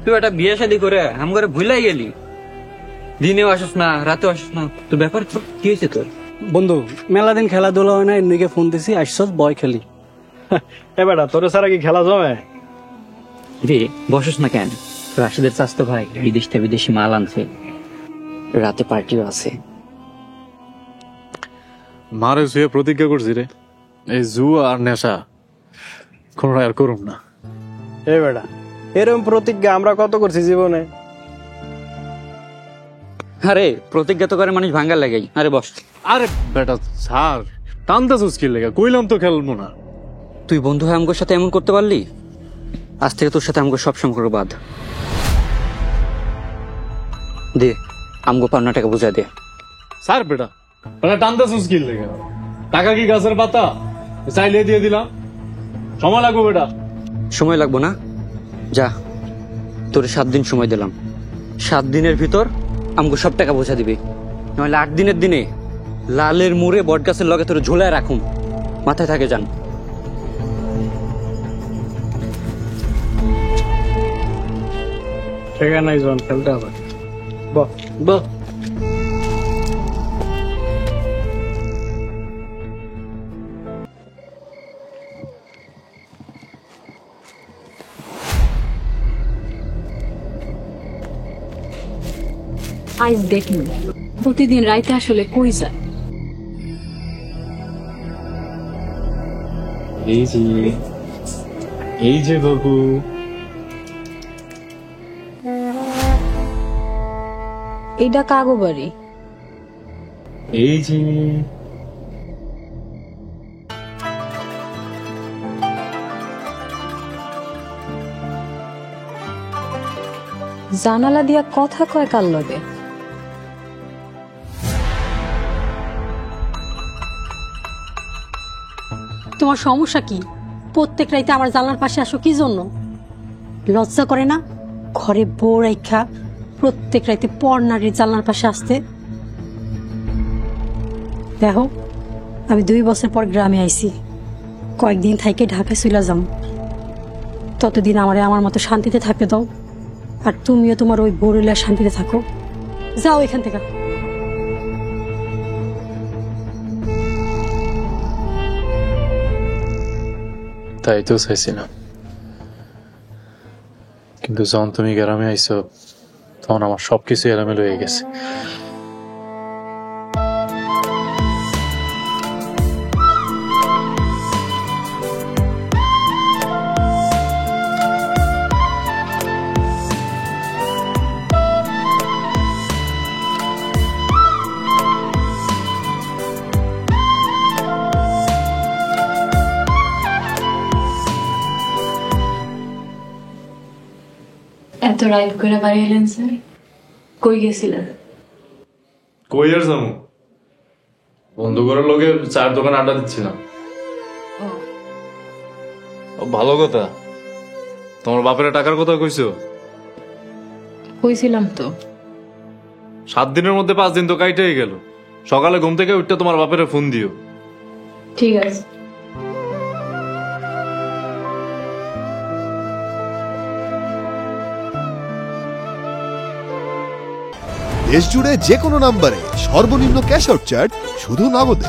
তুই একটা বিয়ে শাদী করে আম করে ভুলাই গেলি, দিনেও আসিস না রাতেও আসিস না, তোর ব্যাপার কি হয়েছে তোর? বন্ধু মেলা দিন খেলাধুলা হয় না, এমনিকে ফোন দিছি আসছস বয় খেলি। এবার তোরে ছাড়া কি খেলা জমে? রে বসস না কেন? রাশিদের চাস্তো ভাই বিদেশ থেকে বিদেশি মাল আনছে, রাতে পার্টিও আছে। মারে শুয়ে প্রতিজ্ঞা করছি রে, এই জুয়া আর নেশা কোনটা আর করুম না। এ বেটা এরকম প্রতিজ্ঞা আমরা কত করছি জীবনে। আরে প্রতিজ্ঞা তো করে মানুষ ভাঙ্গার লাগাই। আরে বস। আরে বেটা ছাড়, টানতে চুস্কির লেগে কইলাম তো খেলবো না। তুই বন্ধু হয়ে আমগোর সাথে এমন করতে পারলি, আজ থেকে তোর সাথে আমগো সব সম্পর্ক বাদ। দে আমগো ৫০ টাকা বুঝা দে। স্যার বেটা বেটা টানতে চুস্কির লেগে, টাকা কি গাছের পাতা? চাইলে দিয়ে দিলাম, সময় লাগবে বেটা। সময় লাগবো না, যা তোর ৭ দিন সময় দিলাম, ৭ দিনের ভিতর আমগো সব টাকা বোঝা দিবি, নইলে ৮ দিনের দিনে লালের মুড়ে বট গাছের লগে তোর ঝোলায় রাখুন, মাথায় থাকে যান। ঠিক নাই জন খেলতে হবে। বাহ বাহ আজ দেখুন প্রতিদিন রাইতে আসলে কই যায়। এই যে বাবু, এইটা কাগো বাড়ি। এই যে জানালা দিয়া কথা কয় কার লগে? তোমার সমস্যা কি? প্রত্যেক রাইতে আমার জানলার পাশে আসো কি জন্য? লজ্জা করে না ঘরে বউ রাইখা প্রত্যেক রাইতে পর নারীর জানলার পাশে আসতে? দেখো আমি 2 বছর পর গ্রামে আইছি, কয়েকদিন থাইকে ঢাকায় চলে যাম। ততদিন আমারে আমার মতো শান্তিতে থাকতে দাও, আর তুমিও তোমার ওই বড়িলা শান্তিতে থাকো। যাও এখান থেকে। তাই তো চাইছিলাম, কিন্তু যখন তুমি গ্রামে আইছো তখন আমার সবকিছু এলোমেলো হয়ে গেছে। এত রাইড করে বাড়ি এলেন স্যার? কই গেছিলেন? কই আর যাবো, বন্ধু করার লোকে চায়ের দোকানে আড্ডা দিচ্ছিলাম। ভালো কথা, তোমার বাপের টাকার কথা কইছো? কইছিলাম তো। 7 দিনের মধ্যে 5 দিন তো কাইটেই গেল। সকালে ঘুম থেকে উঠতে তোমার বাপের ফোন দিও। ঠিক আছে। দেশ জুড়ে যে কোনো নম্বরে সর্বনিম্ন ক্যাশ আউট চার্জ শুধু নগদে।